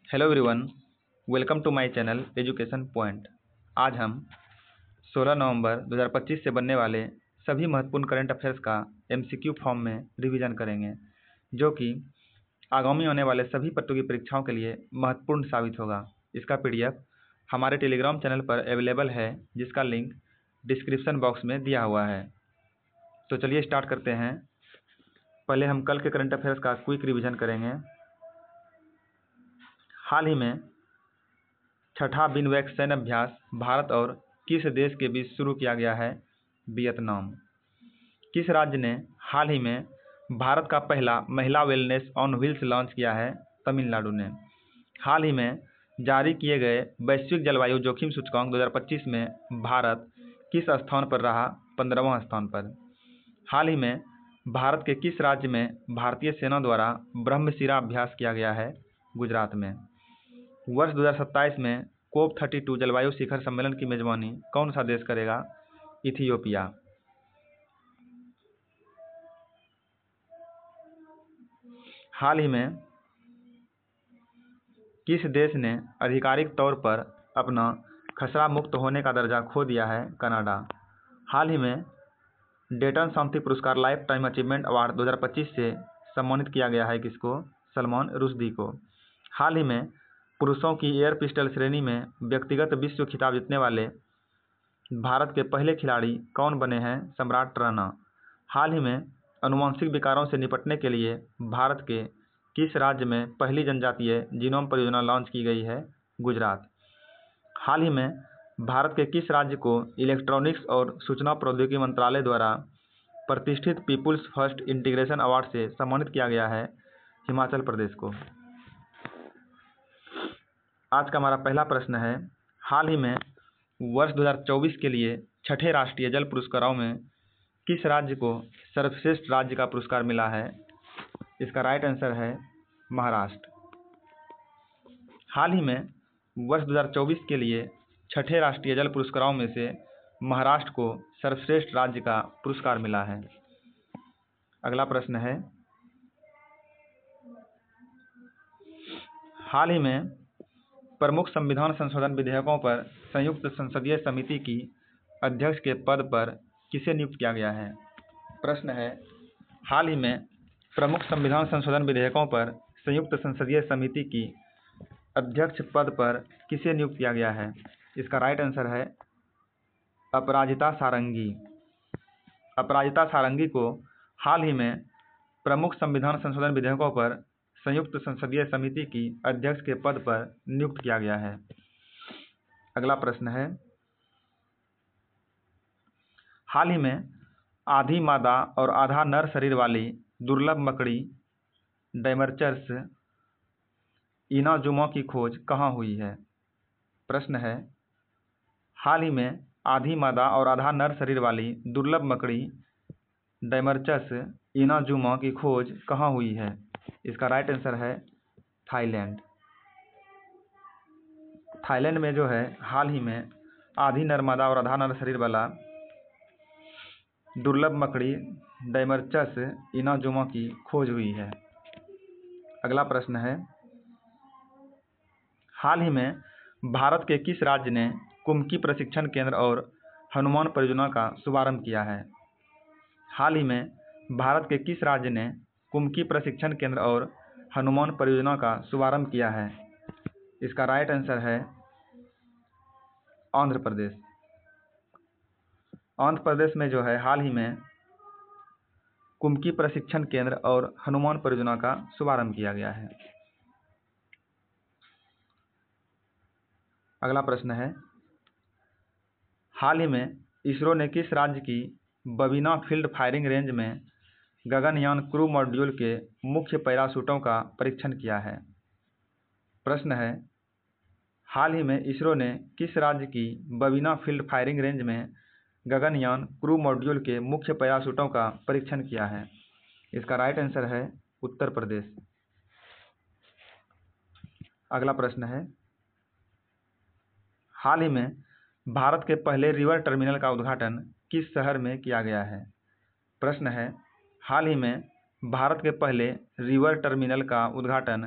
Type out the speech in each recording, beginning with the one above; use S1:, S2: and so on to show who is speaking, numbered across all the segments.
S1: Hello everyone, welcome to my channel education point. आज हम 16 नवंबर 2025 से बनने वाले सभी महत्वपूर्ण करंट अफेयर्स का एमसीक्यू फॉर्म में रिवीजन करेंगे, जो कि आगामी होने वाले सभी प्रतियोगी परीक्षाओं के लिए महत्वपूर्ण साबित होगा। इसका पीडीएफ हमारे टेलीग्राम चैनल पर अवेलेबल है, जिसका लिंक डिस्क्रिप्शन बॉक्स में दिया हुआ है। तो चलिए स्टार्ट करते हैं। पहले हम कल के करंट अफेयर्स का क्विक रिवीजन करेंगे। हाल ही में छठा बिनवैक सैन्य अभ्यास भारत और किस देश के बीच शुरू किया गया है? वियतनाम। किस राज्य ने हाल ही में भारत का पहला महिला वेलनेस ऑन व्हील्स लॉन्च किया है? तमिलनाडु ने। हाल ही में जारी किए गए वैश्विक जलवायु जोखिम सूचकांक 2025 में भारत किस स्थान पर रहा? 15वां स्थान पर। हाल ही में भारत के किस राज्य में भारतीय सेना द्वारा ब्रह्मशिरा अभ्यास किया गया है? गुजरात में। वर्ष 2027 में कोप 32 जलवायु शिखर सम्मेलन की मेजबानी कौन सा देश करेगा? इथियोपिया। हाल ही में किस देश ने आधिकारिक तौर पर अपना खसरा मुक्त होने का दर्जा खो दिया है? कनाडा। हाल ही में डेटन शांति पुरस्कार लाइफ टाइम अचीवमेंट अवार्ड 2025 से सम्मानित किया गया है किसको? सलमान रुश्दी को। हाल ही में पुरुषों की एयर पिस्टल श्रेणी में व्यक्तिगत विश्व खिताब जीतने वाले भारत के पहले खिलाड़ी कौन बने हैं? सम्राट राणा। हाल ही में आनुवंशिक विकारों से निपटने के लिए भारत के किस राज्य में पहली जनजातीय जीनोम परियोजना लॉन्च की गई है? गुजरात। हाल ही में भारत के किस राज्य को इलेक्ट्रॉनिक्स और सूचना प्रौद्योगिकी मंत्रालय द्वारा प्रतिष्ठित पीपुल्स फर्स्ट इंटीग्रेशन अवार्ड से सम्मानित किया गया है? हिमाचल प्रदेश को। आज का हमारा पहला प्रश्न है, हाल ही में वर्ष 2024 के लिए छठे राष्ट्रीय जल पुरस्कारों में किस राज्य को सर्वश्रेष्ठ राज्य का पुरस्कार मिला है? इसका राइट आंसर है महाराष्ट्र। हाल ही में वर्ष 2024 के लिए छठे राष्ट्रीय जल पुरस्कारों में से महाराष्ट्र को सर्वश्रेष्ठ राज्य का पुरस्कार मिला है। अगला प्रश्न है, हाल ही में प्रमुख संविधान संशोधन विधेयकों पर संयुक्त संसदीय समिति की अध्यक्ष के पद पर किसे नियुक्त किया गया है? प्रश्न है, हाल ही में प्रमुख संविधान संशोधन विधेयकों पर संयुक्त संसदीय समिति की अध्यक्ष पद पर किसे नियुक्त किया गया है? इसका राइट आंसर है अपराजिता सारंगी। अपराजिता सारंगी को हाल ही में प्रमुख संविधान संशोधन विधेयकों पर संयुक्त संसदीय समिति की अध्यक्ष के पद पर नियुक्त किया गया है। अगला प्रश्न है, हाल ही में आधी मादा और आधा नर शरीर वाली दुर्लभ मकड़ी डायमर्चस इनाजुमा की खोज कहाँ हुई है? प्रश्न है, हाल ही में आधी मादा और आधा नर शरीर वाली दुर्लभ मकड़ी डायमर्चस इनाजुमा की खोज कहाँ हुई है? इसका राइट आंसर है थाईलैंड। थाईलैंड में जो है हाल ही में आधी नर मादा और आधा नर शरीर वाला दुर्लभ मकड़ी डायमर्चस इनाजुमा की खोज हुई है। अगला प्रश्न है, हाल ही में भारत के किस राज्य ने कुम्की प्रशिक्षण केंद्र और हनुमान परियोजना का शुभारंभ किया है? हाल ही में भारत के किस राज्य ने कुम्की प्रशिक्षण केंद्र और हनुमान परियोजना का शुभारंभ किया है? इसका राइट आंसर है आंध्र प्रदेश। आंध्र प्रदेश में जो है हाल ही में कुम्की प्रशिक्षण केंद्र और हनुमान परियोजना का शुभारंभ किया गया है। अगला प्रश्न है, हाल ही में इसरो ने किस राज्य की बबीना फील्ड फायरिंग रेंज में गगनयान क्रू मॉड्यूल के मुख्य पैराशूटों का परीक्षण किया है? प्रश्न है, हाल ही में इसरो ने किस राज्य की बबीना फील्ड फायरिंग रेंज में गगनयान क्रू मॉड्यूल के मुख्य पैराशूटों का परीक्षण किया है? इसका राइट आंसर है उत्तर प्रदेश। अगला प्रश्न है, हाल ही में भारत के पहले रिवर टर्मिनल का उद्घाटन किस शहर में किया गया है? प्रश्न है, हाल ही में भारत के पहले रिवर टर्मिनल का उद्घाटन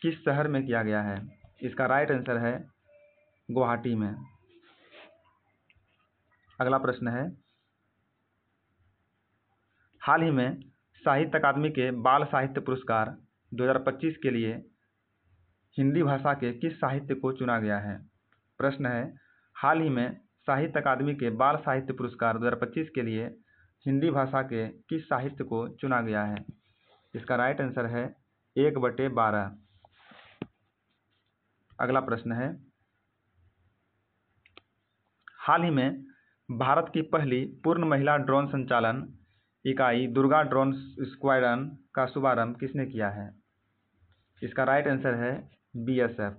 S1: किस शहर में किया गया है? इसका राइट आंसर है गुवाहाटी में। अगला प्रश्न है, हाल ही में साहित्य अकादमी के बाल साहित्य पुरस्कार 2025 के लिए हिंदी भाषा के किस साहित्य को चुना गया है? प्रश्न है, हाल ही में साहित्य अकादमी के बाल साहित्य पुरस्कार 2025 के लिए हिंदी भाषा के किस साहित्य को चुना गया है? इसका राइट आंसर है 1/12। अगला प्रश्न है, हाल ही में भारत की पहली पूर्ण महिला ड्रोन संचालन इकाई दुर्गा ड्रोन स्क्वाड्रन का शुभारंभ किसने किया है? इसका राइट आंसर है बीएसएफ।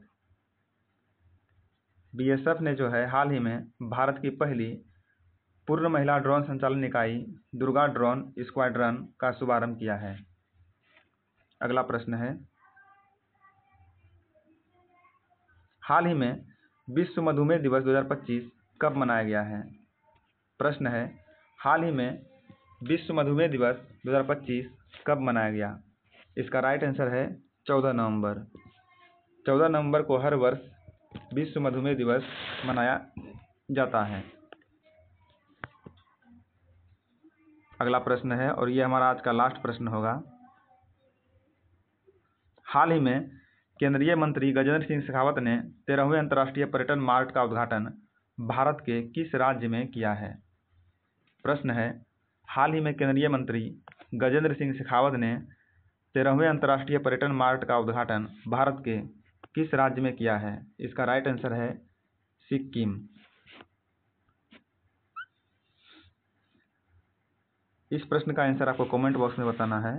S1: बीएसएफ ने जो है हाल ही में भारत की पहली पूर्ण महिला ड्रोन संचालन इकाई दुर्गा ड्रोन स्क्वाड्रन का शुभारंभ किया है। अगला प्रश्न है, हाल ही में विश्व मधुमेह दिवस 2025 कब मनाया गया है? प्रश्न है, हाल ही में विश्व मधुमेह दिवस 2025 कब मनाया गया? इसका राइट आंसर है 14 नवंबर। 14 नवंबर को हर वर्ष विश्व मधुमेह दिवस मनाया जाता है। अगला प्रश्न है, और ये हमारा आज का लास्ट प्रश्न होगा, हाल ही में केंद्रीय मंत्री गजेंद्र सिंह शेखावत ने 13वें अंतर्राष्ट्रीय पर्यटन मार्ट का उद्घाटन भारत के किस राज्य में किया है? प्रश्न है, हाल ही में केंद्रीय मंत्री गजेंद्र सिंह शेखावत ने 13वें अंतर्राष्ट्रीय पर्यटन मार्ट का उद्घाटन भारत के किस राज्य में किया है? इसका राइट आंसर है सिक्किम। इस प्रश्न का आंसर आपको कमेंट बॉक्स में बताना है।